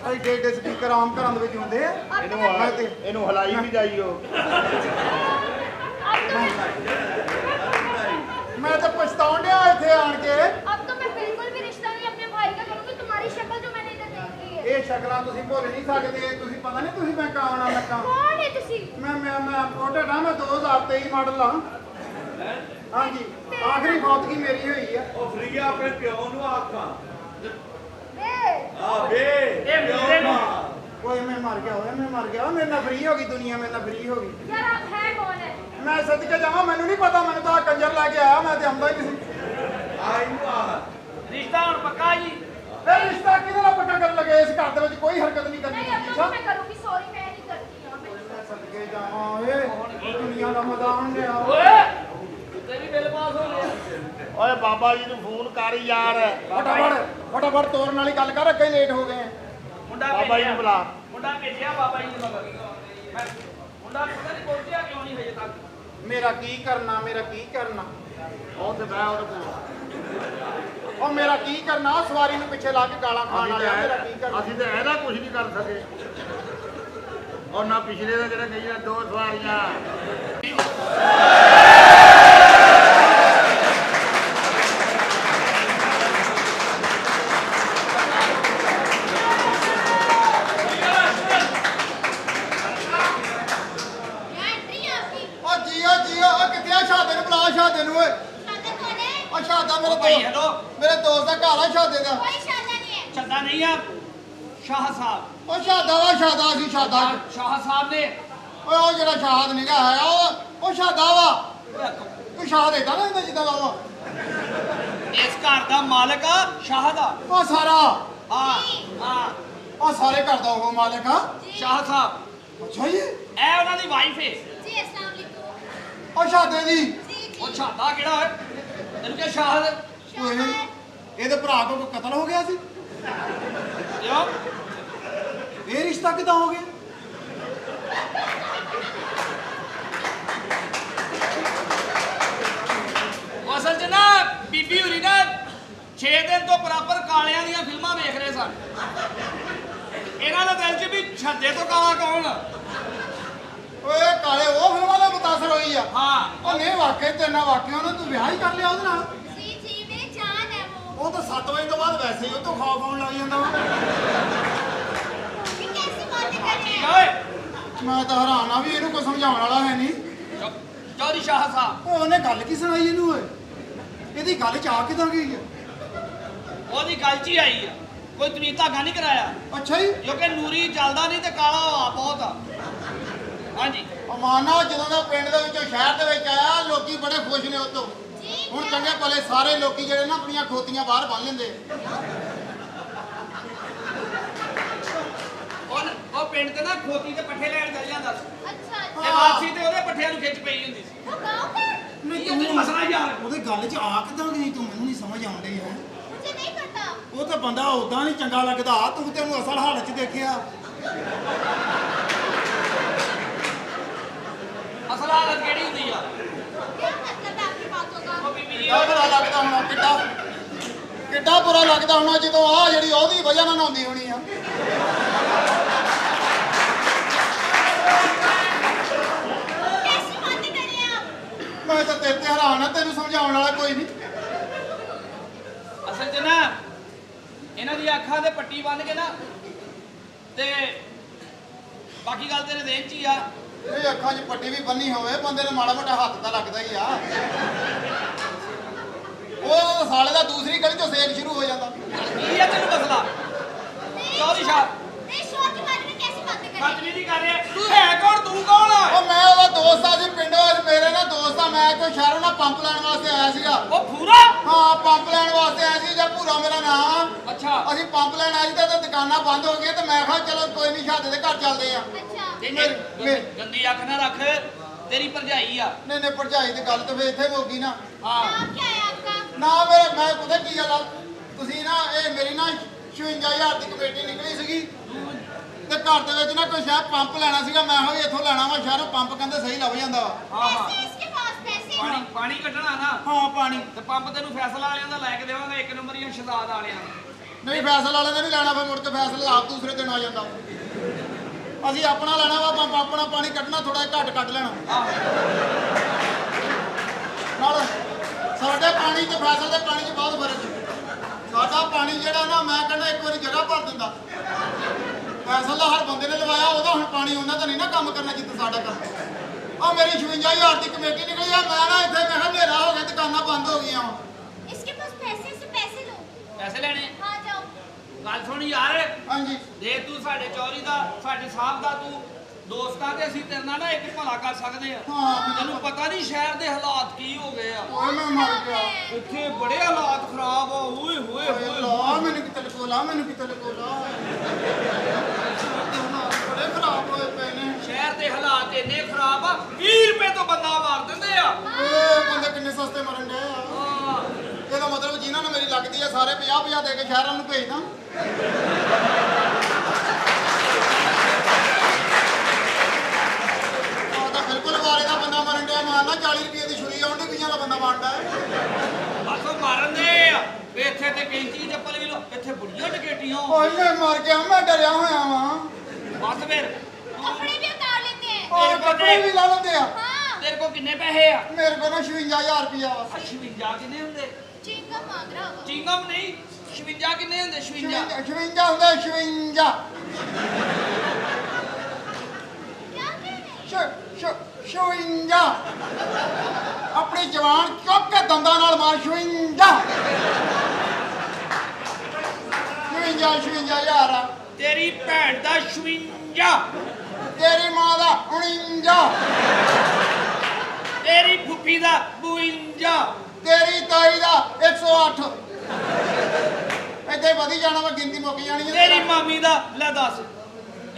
ਐਡੇ ਐਡੇ ਸਪੀਕਰ ਆਮ ਘਰਾਂ ਦੇ ਵਿੱਚ ਹੁੰਦੇ ਆ अब तो मैं ਇਹਨੂੰ ਹਲਾਈ ਵੀ ਜਾਈਓ। अब तो मैं ਮੈਂ ਤਾਂ ਪਛਤਾਉਣ ਡਿਆ ਇੱਥੇ ਆਣ ਕੇ अब तो मैं बिल्कुल भी रिश्ता नहीं अपने भाई का करूंगी तुम्हारी शक्ल जो मैंने इधर देखी है ਇਹ ਸ਼ਕਲਾਂ ਤੁਸੀਂ ਭੁੱਲ ਨਹੀਂ ਸਕਦੇ ਤੁਸੀਂ ਪਤਾ ਨਹੀਂ ਤੁਸੀਂ ਮੈਂ ਕੌਣ ਆ ਲੱਗਾ कौन है तुसी ਮੈਂ ਪ੍ਰੋਟੋਟਾ ਮੈਂ 2023 ਮਾਡਲ ਆ ਹਾਂਜੀ ਆਖਰੀ ਫੌਤਗੀ ਮੇਰੀ ਹੋਈ ਆ ਉਹ ਫਰੀ ਆਪਣੇ ਪਿਓ ਨੂੰ ਆਖਾਂ बे ਆ ਵੇ ਇਹ ਮੇਰੇ ਨੂੰ ਓਏ ਮੈਂ ਮਰ ਗਿਆ ਮੇਰੇ ਨਾਲ ਫਰੀ ਹੋ ਗਈ ਦੁਨੀਆ ਮੇਰੇ ਨਾਲ ਫਰੀ ਹੋ ਗਈ यार आप है कौन है ਮੈਂ ਸਦਕੇ ਜਾਵਾਂ ਮੈਨੂੰ ਨਹੀਂ ਪਤਾ ਮੈਨੂੰ ਤਾਂ ਕੰਜਰ ਲੈ ਕੇ ਆਇਆ ਮੈਂ ਤੇ ਆਉਂਦਾ ਹੀ ਨਹੀਂ ਸੀ ਆਈ ਨੂੰ ਆ ਰਿਸ਼ਤਾ ਹੁਣ ਪੱਕਾ ਜੀ ਇਹ ਰਿਸ਼ਤਾ ਕਿਹਦੇ ਨਾਲ ਪੱਕਾ ਕਰਨ ਲੱਗੇ ਇਸ ਘਰ ਦੇ ਵਿੱਚ ਕੋਈ ਹਰਕਤ ਨਹੀਂ ਕਰਨੀ नहीं अब ਜੀ तो मैं करूंगी सॉरी मैं नहीं करती यहाँ पे ਮੈਂ ਸਦਕੇ ਜਾਵਾਂ ਓਏ ਦੁਨੀਆ ਦਾ ਮੈਦਾਨ ਲਿਆ ਓਏ ਤੇਰੀ ਬਿੱਲ ਪਾਸ ਹੋ ਗਿਆ। ਓਏ ਬਾਬਾ ਜੀ ਨੂੰ ਫੋਨ ਕਰ ਯਾਰ। ਫਟਾਫਟ ਤੋਰਨ ਵਾਲੀ ਗੱਲ ਕਰ, ਅੱਗੇ ਲੇਟ ਹੋ ਗਏ ਆ। ਮੁੰਡਾ ਬਾਬਾ ਜੀ ਭੇਜਿਆ। ਨੂੰ ਬੁਲਾ। ਮੁੰਡਾ ਭੇਜਿਆ ਬਾਬਾ ਜੀ ਦੇ ਮਗਰ। ਮੁੰਡਾ ਪਤਾ ਨਹੀਂ ਪਹੁੰਚਿਆ ਕਿਉਂ ਨਹੀਂ ਹਜੇ ਤੱਕ। ਮੇਰਾ ਕੀ ਕਰਨਾ, ਮੇਰਾ ਕੀ ਕਰਨਾ, ਉਹ ਤੇ ਮੈਂ ਉਹਦੇ ਕੋਲ ਉਹ ਮੇਰਾ ਕੀ ਕਰਨਾ, ਉਹ ਸਵਾਰੀ ਨੂੰ ਪਿੱਛੇ ਲਾ ਕੇ ਗਾਲਾਂ ਖਾਣ ਵਾਲਿਆ, ਮੇਰਾ ਕੀ ਕਰਨਾ। ਅਸੀਂ ਤਾਂ ਇਹਦਾ ਕੁਝ ਨਹੀਂ ਕਰ ਸਕੇ। ਔਰ ਨਾ ਪਿਛਲੇ ਦਾ ਜਿਹੜਾ ਗਈਆਂ 2 ਸਵਾਰੀਆਂ। क्या एंट्री है आपकी? ਉਹ ਜੀਓ ਉਹ ਕਿੱਥੇ ਆ? ਸ਼ਾਦੇ ਨੂੰ ਬੁਲਾ, ਸ਼ਾਦੇ ਨੂੰ ਓਏ। शादा कौन है? ਉਹ ਸ਼ਾਦਾ ਓ ਭਾਈ ਹੈਲੋ। ਮੇਰੇ ਦੋਸਤ ਦਾ ਘਰ ਆ ਸ਼ਾਦੇ ਦਾ। कोई शादा नहीं है। ਛੱਡਾ ਨਹੀਂ ਆ ਸ਼ਾਹ ਸਾਹਿਬ। ਉਹ ਸ਼ਾਦਾ ਸੀ ਸ਼ਾਦਾ। ਸ਼ਾਹ ਸਾਹਿਬ ਨੇ ਓਏ ਉਹ ਜਿਹੜਾ ਸ਼ਾਦ ਨਿਗਾ ਹੈਗਾ ਉਹ ਸ਼ਾਦਾ ਵਾ। ਤੂੰ ਸ਼ਾਦ ਏਦਾਂ ਨਾ ਹੁੰਦਾ ਜਿੱਦਾਂ ਦਾ ਵਾ। ਇਸ ਘਰ ਦਾ ਮਾਲਕ ਆ ਸ਼ਾਹ ਦਾ। ਉਹ ਸਾਰਾ ਹਾਂ ਉਹ ਸਾਰੇ ਘਰ ਦਾ ਉਹ ਮਾਲਕ ਆ। ਸ਼ਾਹ ਸਾਹਿਬ ਅੱਛਾ ਜੀ। ਇਹ ਉਹਨਾਂ ਦੀ ਵਾਈਫ ਹੈ। जी अस्सलाम वालेकुम। ਉਹ ਸ਼ਾਦੇ ਦੀ जी ਉਹ ਛਾਤਾ ਕਿਹੜਾ ਹੈ ਤੈਨੂੰ ਕਿਹਾ ਸ਼ਾਹ ਦੇ ਓਏ ਇਹਦੇ ਭਰਾ ਕੋਲ ਕਤਲ ਹੋ ਗਿਆ ਸੀ। ਕਿਉਂ ਇਹ ਰਿਸ਼ਤਾ ਕਿਦਾਂ ਹੋ ਗਿਆ? ਉਹ ਅਸਲ 'ਚ ਨਾ ਬੀਬੀ ਹੁਰੀ ਨਾ 6 ਦਿਨ ਤੋਂ ਬਰਾਬਰ ਕਾਲਿਆਂ ਦੀਆਂ ਫਿਲਮਾਂ ਵੇਖ ਰਹੇ ਸਨ। ਇਹਨਾਂ ਦਾ ਦਿਲ 'ਚ ਵੀ ਛੱਡੇ ਤੋਂ ਕਾਲਾ ਕੌਣ। ਓਏ ਕਾਲੇ ਉਹ ਫਿਲਮਾਂ ਦਾ ਮੁਤਾਸਰ ਹੋਈ ਆ। ਹਾਂ ਉਹ ਨਹੀਂ ਵਾਕਈ ਤੇ ਨਾ ਵਾਕਿਆ ਉਹਨੇ ਤੂੰ ਵਿਆਹ ਹੀ ਕਰ ਲਿਆ ਉਹਦੇ ਨਾਲ। जी मेरी जान है वो। ਉਹ ਤਾਂ 7 ਵਜੇ ਤੋਂ ਬਾਅਦ ਵੈਸੇ ਹੀ ਉਹ ਤੋਂ ਖੌਫ ਆਉਣ ਲੱਗ ਜਾਂਦਾ ਵਾ। ये कैसी बातें कर रहे हैं? ਓਏ ਮੈਂ ਤਾਂ ਹੈਰਾਨ ਆ ਵੀ ਇਹਨੂੰ ਕੋਈ ਸਮਝਾਉਣ ਵਾਲਾ ਹੈ ਨਹੀਂ। ਚੌਧਰੀ ਸ਼ਾਹ ਸਾਹਿਬ ਉਹ ਉਹਨੇ ਗੱਲ ਕੀ ਸੁਣਾਈ ਇਹਨੂੰ ਓਏ? ਇਹਦੀ ਗੱਲ ਚ ਆ ਕਿਦਾਂ ਗਈ ਆ? ਉਹਦੀ ਗੱਲ 'ਚ ਹੀ ਆਈ ਆ। ਕੋਈ ਤਵੀਤ ਧਾਗਾ ਨਹੀਂ ਕਰਾਇਆ ਅੱਛਾ ਜੀ। ਕਿਉਂਕਿ ਨੂਰੀ ਚੱਲਦਾ ਨਹੀਂ ਤੇ ਕਾਲਾ ਹਵਾ ਬਹੁਤ ਆ। ਹਾਂਜੀ ਅਮਾਨਾ ਜਦੋਂ ਦਾ ਪਿੰਡ ਦੇ ਵਿੱਚੋਂ ਸ਼ਹਿਰ ਦੇ ਵਿੱਚ ਆਇਆ ਲੋਕੀ ਬੜੇ ਖੁਸ਼ ਨੇ ਉਹ ਤੋਂ। जी ਹੁਣ ਚੰਗੇ ਭਲੇ ਸਾਰੇ ਲੋਕੀ ਜਿਹੜੇ ਨਾ ਆਪਣੀਆਂ ਖੋਤੀਆਂ ਬਾਹਰ ਬੰਨ ਲੈਂਦੇ। ਉਹ ਪਿੰਡ ਤੇ ਨਾ ਖੋਤੀ ਤੇ ਪੱਠੇ ਲੈਣ ਚੱਲ ਜਾਂਦਾ ਸੀ अच्छा ਤੇ अच्छा। ਵਾਪਸੀ ਤੇ ਉਹਦੇ ਪੱਠਿਆਂ ਨੂੰ ਖਿੱਚ ਪਈ ਹੁੰਦੀ ਸੀ। वो गाँव का? ਇਹ ਤੈਨੂੰ ਮਸਲਾ ਯਾਰ ਉਹਦੇ ਗੱਲ 'ਚ ਆ ਕਿਦਾਂ ਗਈ ਤੂੰ? ਮੈਨੂੰ ਨਹੀਂ ਸਮਝ ਆਉਣ ਡਈ ਹੈ। मुझे नहीं पता। ਉਹ ਤਾਂ ਬੰਦਾ ਉਦਾਂ ਨਹੀਂ ਚੰਗਾ ਲੱਗਦਾ, ਤੂੰ ਤੇ ਉਹਨੂੰ ਅਸਲ ਹਾਲਤ 'ਚ ਦੇਖਿਆ। ਅਸਲ ਹਾਲਤ ਕਿਹੜੀ ਹੁੰਦੀ ਆ क्या मतलब है आपकी बातों का? ਉਹ ਬੀਬੀ ਜੀ ਕਿੱਡਾ ਬੁਰਾ ਲੱਗਦਾ ਹੋਣਾ, ਕਿੱਡਾ ਬੁਰਾ ਲੱਗਦਾ ਹੋਣਾ ਜਦੋਂ ਆ ਜਿਹੜੀ ਉਹਦੀ ਵਜ੍ਹਾ ਨਾਲ ਨਹਾਉਂਦੀ ਹੋਣੀ ਆ। कैसी बातें कर रहे हैं आप? ਮੈਂ ਤਾਂ ਤੇਰੇ ਤੇ ਹੈਰਾਨ ਆ, ਤੈਨੂੰ ਸਮਝਾਉਣ ਵਾਲਾ ਕੋਈ ਨਹੀਂ। ਅਸਲ 'ਚ ਨਾ ਇਹਨਾਂ ਦੀ ਅੱਖਾਂ ਤੇ ਪੱਟੀ ਬੰਨ ਕੇ ਨਾ ਤੇ ਬਾਕੀ ਗੱਲ ਤੇਰੇ ਦੇਹ 'ਚ ਹੀ ਆ। ਇਹ ਅੱਖਾਂ 'ਚ ਪੱਟੀ ਵੀ ਬੰਨੀ ਹੋਵੇ ਬੰਦੇ ਨੂੰ ਮਾੜਾ ਮੋਟਾ ਹੱਥ ਤਾਂ ਲੱਗਦਾ ਹੀ ਆ। ਉਹ ਸਾਲੇ ਦਾ ਦੂਸਰੀ ਗਲੀ 'ਚੋਂ ਸੇਕ ਸ਼ੁਰੂ ਹੋ ਜਾਂਦਾ। ਕੀ ਆ ਤੈਨੂੰ ਮਸਲਾ ਚੌਧਰੀ ਸਾਹਿਬ नहीं शोर के बारे में कैसी बातें कर रहे हैं? ਬਦਤਮੀਜ਼ੀ ਕਰ ਰਿਹਾ ਤੂੰ ਹੈ ਕੌਣ ਤੂੰ ਕੌਣ ਆ ਉਹ ਮੈਂ ਉਹਦਾ ਦੋਸਤ ਆ ਜੀ ਪਿੰਡੋਂ। ਮੇਰੇ ਨਾਲ ਦੋਸਤ ਆ। ਮੈਂ ਕੋਈ ਸ਼ਹਿਰੋਂ ਨਾ ਪੰਪ ਲੈਣ ਵਾਸਤੇ ਆਇਆ ਸੀਗਾ। ਉਹ ਪੂਰਾ ਹਾਂ ਪੰਪ ਲੈਣ ਵਾਸਤੇ ਆਇਆ ਸੀ। ਜਾਂ ਭੂਰਾ ਮੇਰਾ ਨਾਮ। ਅੱਛਾ ਅਸੀਂ ਪੰਪ ਲੈਣ ਆਏ ਸੀ ਤੇ ਦੁਕਾਨਾਂ ਬੰਦ ਹੋ ਗਈਆਂ ਤੇ ਮੈਂ ਕਿਹਾ ਚਲੋ ਕੋਈ ਨਹੀਂ ਸ਼ਾਦੇ ਦੇ ਘਰ ਚੱਲਦੇ ਆ। अच्छा ਤੇ ਮੇਰੇ- ਗੰਦੀ ਅੱਖ ਨਾ ਰੱਖ ਤੇਰੀ ਭਰਜਾਈ ਆ ਨਹੀਂ ਭਰਜਾਈ ਦੀ ਗੱਲ ਤਾਂ ਫੇਰ ਇੱਥੇ ਹੋ ਗਈ ਨਾ। ਹਾਂ नाम क्या है आपका? ਨਾ ਮੇਰਾ ਮੈਂ ਪਤਾ ਕੀ ਗੱਲ ਆ, ਤੁਸੀਂ ਨਾ ਇਹ ਮੇਰੀ ਨਾ 56000 ਦੀ ਕਮੇਟੀ ਨਿਕਲੀ ਸੀਗੀ ਤੇ ਘਰ ਦੇ ਵਿੱਚ ਨਾ ਕੋਈ ਸ਼ਾਇਦ ਪੰਪ ਲੈਣਾ ਸੀਗਾ। ਮੈਂ ਕਿਹਾ ਵੀ ਇੱਥੋਂ ਲੈਣਾ ਵਾ ਸ਼ਹਿਰੋਂ ਪੰਪ ਕਹਿੰਦੇ ਸਹੀ ਲੱਭ ਜਾਂਦਾ ਵਾ। ਹਾਂ ਹਾਂ पैसे इसके पास पैसे ਪਾਣੀ हैं। ਪਾਣੀ ਕੱਢਣਾ ਨਾ ਹਾਂ ਪਾਣੀ ਤੇ ਪੰਪ ਤੈਨੂੰ ਫੈਸਲਾ ਵਾਲਿਆਂ ਦਾ ਲੈ ਕੇ ਦੇਵਾਂਗੇ ਇੱਕ ਨੰਬਰੀਆਂ ਸ਼ਹਜ਼ਾਦ ਵਾਲਿਆਂ ਦਾ। ਨਹੀਂ ਫੈਸਲ ਵਾਲੇ ਨੇ ਨਹੀਂ ਲੈਣਾ, ਫਿਰ ਮੁੜ ਕੇ ਫੈਸਲਾ ਆਪ ਦੂਸਰੇ ਦਿਨ ਆ ਜਾਂਦਾ। ਅਸੀਂ ਆਪਣਾ ਲੈਣਾ ਵਾ ਪੰਪ, ਆਪਣਾ ਪਾਣੀ ਕੱਢਣਾ ਥੋੜਾ ਜਿਹਾ ਘੱਟ ਕੱਢ ਲੈਣਾ। ਆਹੋ ਨਾਲ ਸਾਡੇ ਪਾਣੀ ਤੇ ਫੈਸਲ ਦੇ ਪਾਣੀ 'ਚ ਬਹੁਤ ਫਰਕ ਹੈ। ਸਾਡਾ ਪਾਣੀ ਜਿਹੜਾ ਨਾ ਮੈਂ ਕਹਿੰਦਾ ਇੱਕ ਵਾਰੀ ਜਗ੍ਹਾ ਭਰ ਦਿੰਦਾ। ਫੈਸਲ ਦਾ ਹਰ ਬੰਦੇ ਨੇ ਲਵਾਇਆ, ਉਹਦਾ ਹੁਣ ਪਾਣੀ ਉਹਨਾਂ ਦਾ ਨਹੀਂ ਨਾ ਕੰਮ ਕਰਨਾ ਜਿੱਥੇ ਸਾਡਾ ਕੰਮ। ਆ ਮੇਰੀ 56000 ਦੀ ਕਮੇਟੀ ਨਿਕਲੀ ਆ। ਮੈਂ ਨਾ ਇੱਥੇ ਮੈਂ ਕਿਹਾ ਹਨੇਰਾ ਹੋ ਗਿਆ, ਦੁਕਾਨਾਂ ਬੰਦ ਹੋ ਗਈਆਂ। इसके पास पैसे से पैसे लो। ਪੈਸੇ ਲੈਣੇ हाँ जाओ। ਗੱਲ ਸੁਣ ਯਾਰ ਹਾਂਜੀ ਜੇ ਤੂੰ ਸਾਡੇ ਚੌਧਰੀ ਦਾ ਸਾਡੇ ਸਾਹਿਬ ਦਾ ਤੂੰ ਦੋਸਤਾਂ ਤੇ ਅਸੀਂ ਤੇਰੇ ਨਾਲ ਨਾ ਇੱਕ ਭਲਾ ਕਰ ਸਕਦੇ ਆ। ਹਾਂ। ਤੈਨੂੰ ਪਤਾ ਨਹੀਂ ਸ਼ਹਿਰ ਦੇ ਹਾਲਾਤ ਕੀ ਹੋ ਗਏ ਆ। ਓਏ ਮੈਂ ਮਰ ਗਿਆ। ਇੱਥੇ ਬੜੇ ਹਾਲਾਤ ਖਰਾਬ ਆ। ਓਏ ਹੋਏ ਓਏ ਲਾ ਮੈਨੂੰ ਕਿਤੇ ਲਕੋ ਲਾ, ਮੈਨੂੰ ਕਿਤੇ ਲਕੋ ਲਾ। ਬੜੇ ਖਰਾਬ ਖਰਾਬ ਹੋਏ ਪਏ ਨੇ। ਸ਼ਹਿਰ ਦੇ ਹਾਲਾਤ ਇੰਨੇ ਖਰਾਬ ਆ 20 ਰੁਪਏ ਤੋਂ ਬੰਦਾ ਮਾਰ ਦਿੰਦੇ ਆ। ਓਏ ਬੰਦੇ ਕਿੰਨੇ ਸਸਤੇ ਮਰਨ ਡਏ ਆ। ਹਾਂ ਇਹਦਾ ਮਤਲਬ ਜਿਨ੍ਹਾਂ ਨੂੰ ਮੇਰੀ ਲੱਗਦੀ ਆ ਸਾਰੇ 50-50 ਦੇ ਕੇ ਸ਼ਹਿਰਾਂ ਨੂੰ ਭੇਜਦਾ। ਉਹ ਤਾਂ ਬਿਲਕੁਲ ਵਾਰੇ ਦਾ ਬੰਦਾ ਮਰਨ ਡਿਆ। ਮਾਰਨਾ 40 ਰੁਪਏ ਦੀ ਛੁਰੀ ਆਉਣ ਦੀ 20 ਦਾ ਬੰਦਾ ਮਾਰਦਾ ਹੈ। ਬਸ ਉਹ ਮਾਰਨ ਦੇ ਆ। ਇੱਥੇ ਤੇ ਕੈਂਚੀ ਚੱਪਲ ਵੀ ਲੋ, ਇੱਥੇ ਬੁੜੀਆਂ ਟਕੇਟੀਆਂ। ਓਏ ਮੈਂ ਮਰ ਗਿਆ, ਮੈਂ ਡਰਿਆ ਹੋਇਆ ਵਾਂ। ਬਸ ਫਿਰ कपड़े भी उतार लेते हैं। ਔਰ ਕੱਪੜੇ ਵੀ ਲਾ ਲੈਂਦੇ ਆ। हाँ ਤੇਰੇ ਕੋਲ ਕਿੰਨੇ ਪੈਸੇ ਆ? ਮੇਰੇ ਕੋਲ ਨਾ 56000 ਰੁਪਇਆ ਵਾ। 56 ਕਿੰਨੇ ਹੁੰਦੇ? चिंगम मांग रहा होगा। ਚਿੰਗਮ ਨਹੀਂ 56 ਕਿੰਨੇ ਹੁੰਦੇ? 56 56 ਹੁੰਦਾ 56। क्या कह रहे हैं? 56 ਆਪਣੀ ਜਵਾਨ ਚੁੱਕ ਕੇ ਦੰਦਾਂ ਨਾਲ ਮਾਰ 56 56000 ਆ। ਤੇਰੀ ਭੈਣ ਦਾ 56, ਤੇਰੀ ਮਾਂ ਦਾ 49, ਤੇਰੀ ਫੁੱਫੀ ਦਾ 52, ਤੇਰੀ ਤਾਈ ਦਾ 108। ਏਦਾਂ ਹੀ ਵਧੀ ਜਾਣਾ ਵਾ, ਗਿਣਤੀ ਮੁੱਕ ਜਾਣੀ ਹੈ। ਤੇਰੀ ਮਾਮੀ ਦਾ ਲੈ 10।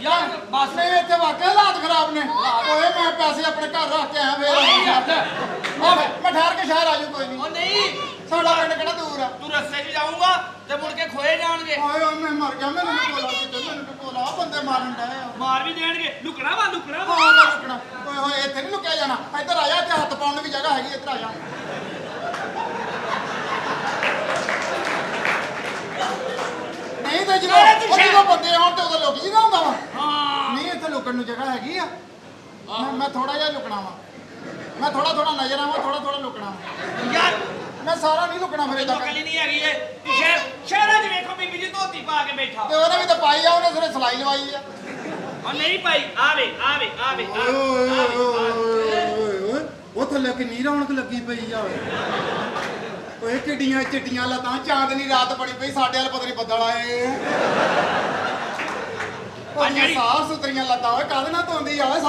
ਯਾਰ ਬਸ ਨਹੀਂ ਇੱਥੇ ਵਾਕਿਆ ਹਾਲਾਤ ਖਰਾਬ ਨੇ। ਓਏ ਮੈਂ ਪੈਸੇ ਆਪਣੇ ਘਰ ਰੱਖ ਕੇ ਆਇਆ ਮੈਂ ਠਹਿਰ ਕੇ ਸ਼ਹਿਰ ਆ ਜਾਊ ਕੋਈ ਨਹੀਂ। ਉਹ ਨਹੀਂ ਸਾਡਾ ਪਿੰਡ ਕਿਹੜਾ ਦੂਰ ਆ। ਤੂੰ ਰਸਤੇ 'ਚ ਜਾਊਂਗਾ ਤੇ ਮੁੜ ਕੇ ਖੋਏ ਜਾਣਗੇ। ਓਏ ਓਏ ਮੈਂ ਮਰ ਗਿਆ। ਮੈਨੂੰ ਨੀ ਕੋਲਾ ਕਿਤੇ, ਮੈਨੂੰ ਨੀ ਕੋਲਾ। ਬੰਦੇ ਮਾਰਨ ਡਏ ਆ। ਮਾਰ ਵੀ ਦੇਣਗੇ। ਲੁਕਣਾ ਵਾ ਲੁਕਣਾ ਵਾ। ਹਾਂ ਮੈਂ ਰੁਕਣਾ। ਓਏ ਹੋਏ ਇੱਥੇ ਨਹੀਂ ਲੁਕਿਆ ਜਾਣਾ। ਇੱਧਰ ਆ ਜਾ, ਇੱਥੇ ਹੱਥ ਪਾਉਣ ਨੂੰ ਵੀ ਜਗ੍ਹਾ ਹੈਗੀ। ਇੱਧਰ ਆ ਜਾ। ਨਹੀਂ ਤੇ ਜਦੋਂ ਬੰਦੇ ਆਉਣ ਤੇ ਉਦੋਂ ਲੁਕ ਜੀ ਨਾ ਹੁੰਦਾ ਵਾ। ਹਾਂ ਨਹੀਂ ਇੱਥੇ ਲੁਕਣ ਨੂੰ ਜਗ੍ਹਾ ਹੈਗੀ ਆ। ਮੈਂ ਥੋੜਾ ਜਿਹਾ ਲੁਕਣਾ ਵਾ। ਮੈਂ ਥੋੜਾ ਥੋੜਾ ਨਜ਼ਰ ਆਵਾਂ, ਥੋੜਾ ਥੋੜਾ ਲੁਕਣਾ ਵਾ। ਯਾਰ ਮੈਂ ਸਾਰਾ ਨਹੀਂ ਲੁਕਣਾ ਫਿਰ ਏਦਾਂ। ਲੋਕਲ ਨਹੀਂ ਹੈਗੀ ਏ। ਸ਼ਹਿਰਾਂ 'ਚ ਵੇਖੋ ਬੀਬੀ ਜੀ ਧੋਤੀ ਪਾ ਕੇ ਬੈਠਾ। ਤੇ ਉਹਨੇ ਵੀ ਤਾਂ ਪਾਈ ਆ, ਉਹਨੇ ਸਿਰੇ ਸਲਾਈ ਲਵਾਈ ਆ। ਉਹ ਨਹੀਂ ਭਾਈ ਆਵੇ ਆਵੇ ਆਵੇ ਓਏ ਉਹ ਥੱਲੇ ਕਿੰਨੀ ਰੌਣਕ ਲੱਗੀ ਪਈ ਆ। ਓਏ ਕਿੱਡੀਆਂ ਚਿੱਟੀਆਂ ਲੱਤਾਂ, ਚਾਂਦਨੀ ਰਾਤ ਬੜੀ ਪਈ। ਸਾਡੇ ਵਾਲ ਪਤਾ ਨਹੀਂ ਬੱਦਲ ਆਏ। ਉਹ ਸਾਫ ਸੁਥਰੀਆਂ ਲੱਤਾਂ। ਓਏ ਕਾਹਦੇ ਨਾਲ ਧੋਂਦੀ ਆ ਓਏ।